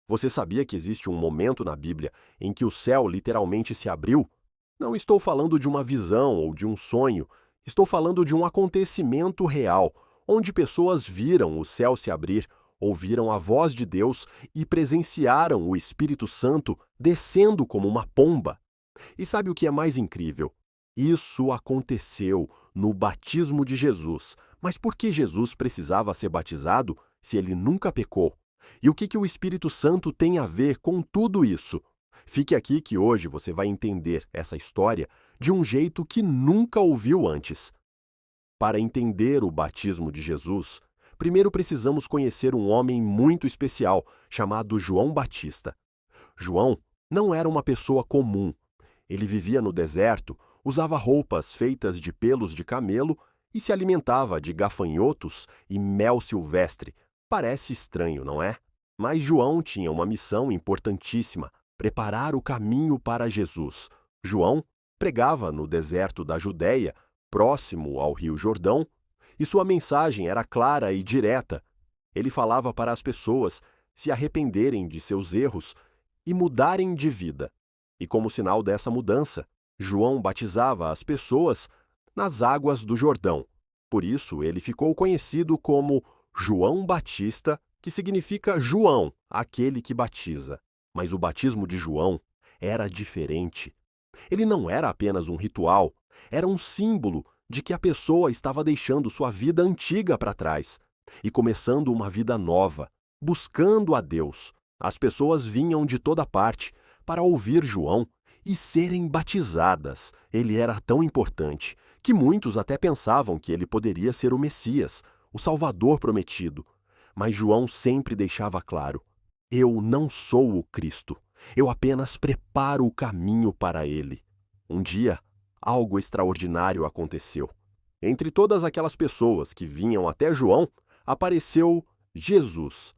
Você sabia que existe um momento na Bíblia em que o céu literalmente se abriu? Não estou falando de uma visão ou de um sonho, estou falando de um acontecimento real, onde pessoas viram o céu se abrir, ouviram a voz de Deus e presenciaram o Espírito Santo descendo como uma pomba. E sabe o que é mais incrível? Isso aconteceu no batismo de Jesus. Mas por que Jesus precisava ser batizado se ele nunca pecou? E o que o Espírito Santo tem a ver com tudo isso? Fique aqui que hoje você vai entender essa história de um jeito que nunca ouviu antes. Para entender o batismo de Jesus, primeiro precisamos conhecer um homem muito especial chamado João Batista. João não era uma pessoa comum. Ele vivia no deserto, usava roupas feitas de pelos de camelo e se alimentava de gafanhotos e mel silvestre. Parece estranho, não é? Mas João tinha uma missão importantíssima: preparar o caminho para Jesus. João pregava no deserto da Judéia, próximo ao Rio Jordão, e sua mensagem era clara e direta. Ele falava para as pessoas se arrependerem de seus erros e mudarem de vida. E como sinal dessa mudança, João batizava as pessoas nas águas do Jordão. Por isso, ele ficou conhecido como João Batista, que significa João, aquele que batiza. Mas o batismo de João era diferente. Ele não era apenas um ritual, era um símbolo de que a pessoa estava deixando sua vida antiga para trás e começando uma vida nova, buscando a Deus. As pessoas vinham de toda parte para ouvir João e serem batizadas. Ele era tão importante que muitos até pensavam que ele poderia ser o Messias, o Salvador prometido. Mas João sempre deixava claro: eu não sou o Cristo, eu apenas preparo o caminho para ele. Um dia, algo extraordinário aconteceu. Entre todas aquelas pessoas que vinham até João, apareceu Jesus.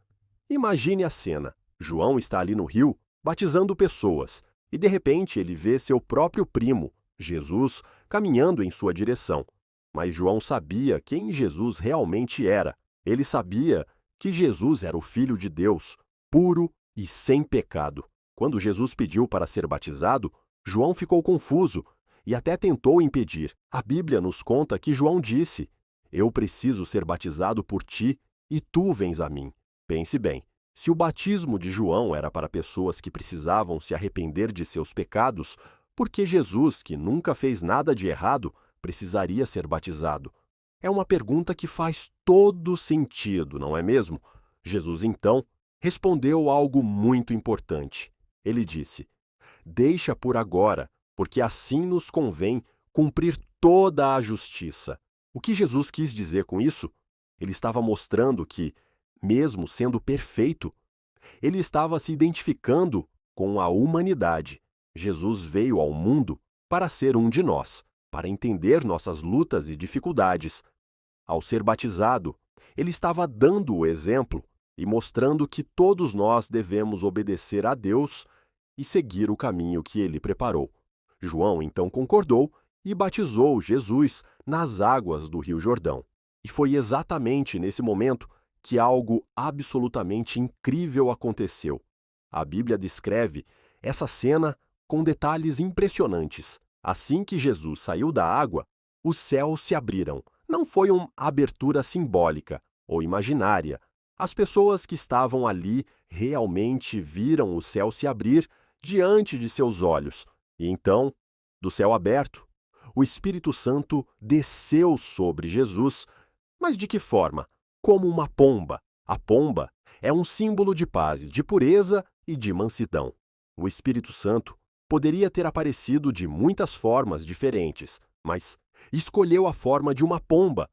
Imagine a cena. João está ali no rio, batizando pessoas, e de repente ele vê seu próprio primo, Jesus, caminhando em sua direção. Mas João sabia quem Jesus realmente era. Ele sabia que Jesus era o Filho de Deus, puro e sem pecado. Quando Jesus pediu para ser batizado, João ficou confuso e até tentou impedir. A Bíblia nos conta que João disse: eu preciso ser batizado por ti e tu vens a mim. Pense bem. Se o batismo de João era para pessoas que precisavam se arrepender de seus pecados, por que Jesus, que nunca fez nada de errado, precisaria ser batizado? É uma pergunta que faz todo sentido, não é mesmo? Jesus, então, respondeu algo muito importante. Ele disse: deixa por agora, porque assim nos convém cumprir toda a justiça. O que Jesus quis dizer com isso? Ele estava mostrando que, mesmo sendo perfeito, ele estava se identificando com a humanidade. Jesus veio ao mundo para ser um de nós, para entender nossas lutas e dificuldades. Ao ser batizado, ele estava dando o exemplo e mostrando que todos nós devemos obedecer a Deus e seguir o caminho que ele preparou. João então concordou e batizou Jesus nas águas do Rio Jordão. E foi exatamente nesse momento que algo absolutamente incrível aconteceu. A Bíblia descreve essa cena com detalhes impressionantes. Assim que Jesus saiu da água, os céus se abriram. Não foi uma abertura simbólica ou imaginária. As pessoas que estavam ali realmente viram o céu se abrir diante de seus olhos. E então, do céu aberto, o Espírito Santo desceu sobre Jesus. Mas de que forma? Como uma pomba. A pomba é um símbolo de paz, de pureza e de mansidão. O Espírito Santo poderia ter aparecido de muitas formas diferentes, mas escolheu a forma de uma pomba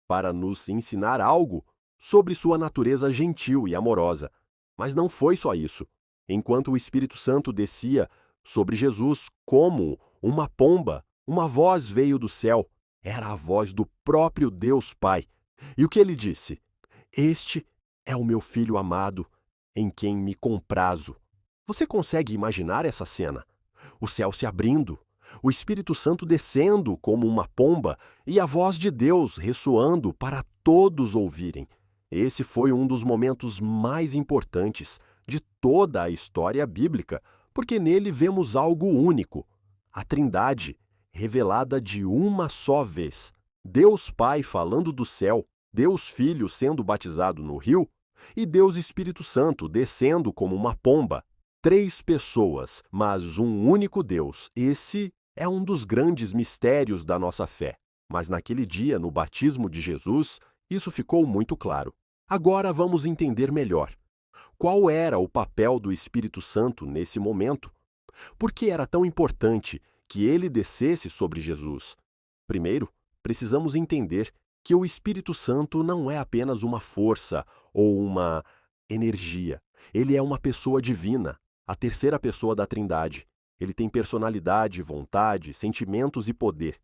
para nos ensinar algo sobre sua natureza gentil e amorosa. Mas não foi só isso. Enquanto o Espírito Santo descia sobre Jesus como uma pomba, uma voz veio do céu. Era a voz do próprio Deus Pai. E o que ele disse? Este é o meu filho amado, em quem me comprazo. Você consegue imaginar essa cena? O céu se abrindo, o Espírito Santo descendo como uma pomba e a voz de Deus ressoando para todos ouvirem. Esse foi um dos momentos mais importantes de toda a história bíblica, porque nele vemos algo único: a Trindade, revelada de uma só vez. Deus Pai falando do céu, Deus Filho sendo batizado no rio e Deus Espírito Santo descendo como uma pomba. Três pessoas, mas um único Deus. Esse é um dos grandes mistérios da nossa fé. Mas naquele dia, no batismo de Jesus, isso ficou muito claro. Agora vamos entender melhor. Qual era o papel do Espírito Santo nesse momento? Por que era tão importante que ele descesse sobre Jesus? Primeiro, precisamos entender que o Espírito Santo não é apenas uma força ou uma energia. Ele é uma pessoa divina, a terceira pessoa da Trindade. Ele tem personalidade, vontade, sentimentos e poder.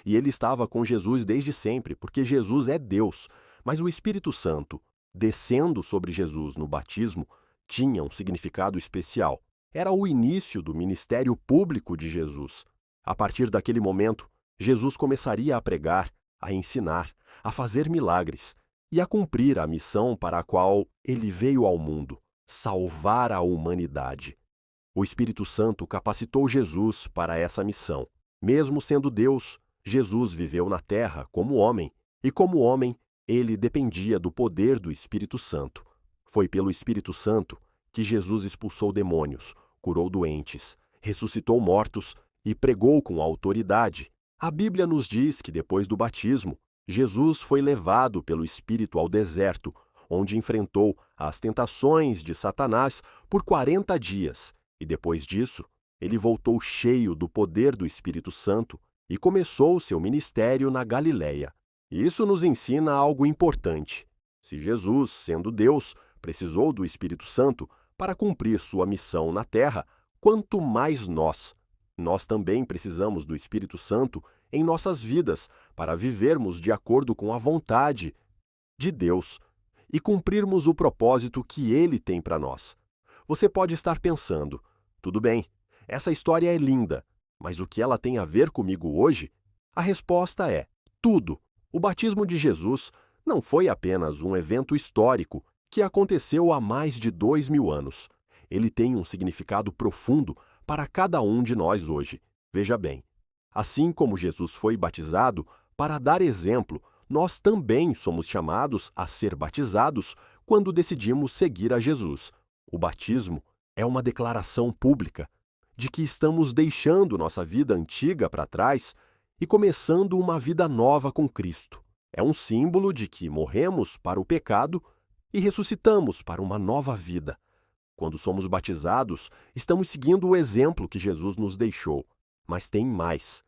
E ele estava com Jesus desde sempre, porque Jesus é Deus. Mas o Espírito Santo, descendo sobre Jesus no batismo, tinha um significado especial. Era o início do ministério público de Jesus. A partir daquele momento, Jesus começaria a pregar, a ensinar, a fazer milagres e a cumprir a missão para a qual ele veio ao mundo: salvar a humanidade. O Espírito Santo capacitou Jesus para essa missão. Mesmo sendo Deus, Jesus viveu na terra como homem, e como homem, ele dependia do poder do Espírito Santo. Foi pelo Espírito Santo que Jesus expulsou demônios, curou doentes, ressuscitou mortos e pregou com autoridade. A Bíblia nos diz que depois do batismo, Jesus foi levado pelo Espírito ao deserto, onde enfrentou as tentações de Satanás por 40 dias, e depois disso, ele voltou cheio do poder do Espírito Santo e começou seu ministério na Galileia. Isso nos ensina algo importante. Se Jesus, sendo Deus, precisou do Espírito Santo para cumprir sua missão na terra, quanto mais nós. Nós também precisamos do Espírito Santo em nossas vidas para vivermos de acordo com a vontade de Deus e cumprirmos o propósito que Ele tem para nós. Você pode estar pensando: tudo bem, essa história é linda, mas o que ela tem a ver comigo hoje? A resposta é: tudo. O batismo de Jesus não foi apenas um evento histórico que aconteceu há mais de 2000 anos. Ele tem um significado profundo para cada um de nós hoje. Veja bem, assim como Jesus foi batizado para dar exemplo, nós também somos chamados a ser batizados quando decidimos seguir a Jesus. O batismo é uma declaração pública de que estamos deixando nossa vida antiga para trás e começando uma vida nova com Cristo. É um símbolo de que morremos para o pecado e ressuscitamos para uma nova vida. Quando somos batizados, estamos seguindo o exemplo que Jesus nos deixou. Mas tem mais.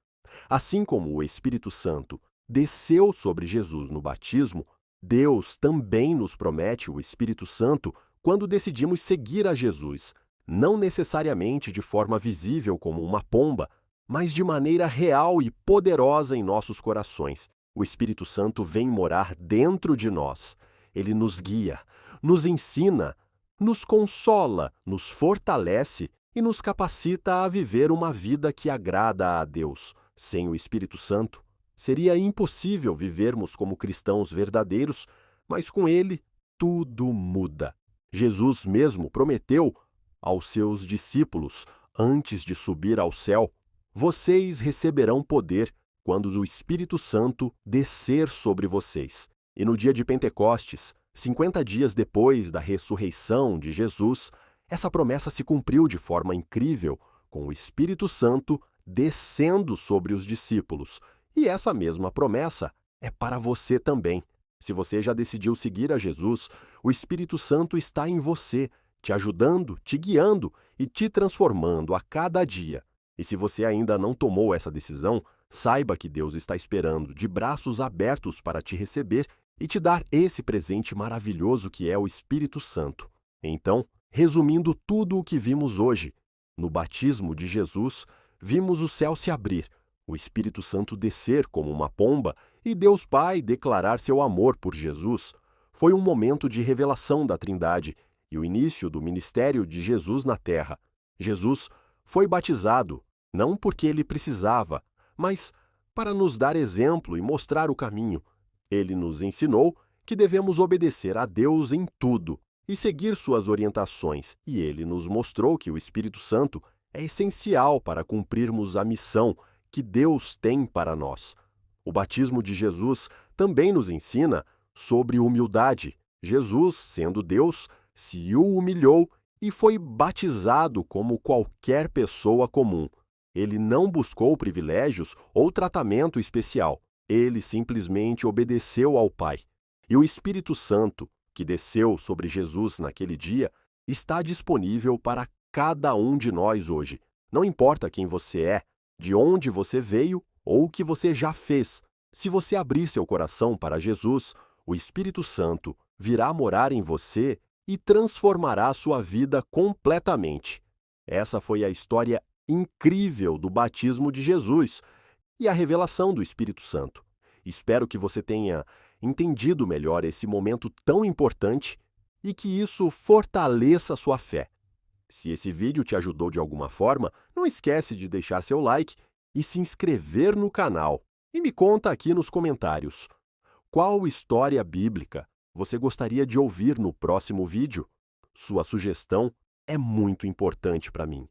Assim como o Espírito Santo desceu sobre Jesus no batismo, Deus também nos promete o Espírito Santo quando decidimos seguir a Jesus, não necessariamente de forma visível como uma pomba, mas de maneira real e poderosa em nossos corações. O Espírito Santo vem morar dentro de nós. Ele nos guia, nos ensina, nos consola, nos fortalece e nos capacita a viver uma vida que agrada a Deus. Sem o Espírito Santo, seria impossível vivermos como cristãos verdadeiros, mas com ele tudo muda. Jesus mesmo prometeu aos seus discípulos, antes de subir ao céu: vocês receberão poder quando o Espírito Santo descer sobre vocês. E no dia de Pentecostes, 50 dias depois da ressurreição de Jesus, essa promessa se cumpriu de forma incrível, com o Espírito Santo descendo sobre os discípulos. E essa mesma promessa é para você também. Se você já decidiu seguir a Jesus, o Espírito Santo está em você, te ajudando, te guiando e te transformando a cada dia. E se você ainda não tomou essa decisão, saiba que Deus está esperando de braços abertos para te receber e te dar esse presente maravilhoso que é o Espírito Santo. Então, resumindo tudo o que vimos hoje, no batismo de Jesus, vimos o céu se abrir, o Espírito Santo descer como uma pomba e Deus Pai declarar seu amor por Jesus. Foi um momento de revelação da Trindade e o início do ministério de Jesus na terra. Jesus foi batizado, não porque ele precisava, mas para nos dar exemplo e mostrar o caminho. Ele nos ensinou que devemos obedecer a Deus em tudo. e seguir suas orientações, e ele nos mostrou que o Espírito Santo é essencial para cumprirmos a missão que Deus tem para nós. O batismo de Jesus também nos ensina sobre humildade. Jesus, sendo Deus, se humilhou e foi batizado como qualquer pessoa comum. Ele não buscou privilégios ou tratamento especial. Ele simplesmente obedeceu ao Pai. E o Espírito Santo, que desceu sobre Jesus naquele dia, está disponível para cada um de nós hoje. Não importa quem você é, de onde você veio ou o que você já fez. Se você abrir seu coração para Jesus, o Espírito Santo virá morar em você e transformará sua vida completamente. Essa foi a história incrível do batismo de Jesus e a revelação do Espírito Santo. Espero que você tenha entendido melhor esse momento tão importante e que isso fortaleça sua fé. Se esse vídeo te ajudou de alguma forma, não esquece de deixar seu like e se inscrever no canal. E me conta aqui nos comentários, qual história bíblica você gostaria de ouvir no próximo vídeo? Sua sugestão é muito importante para mim.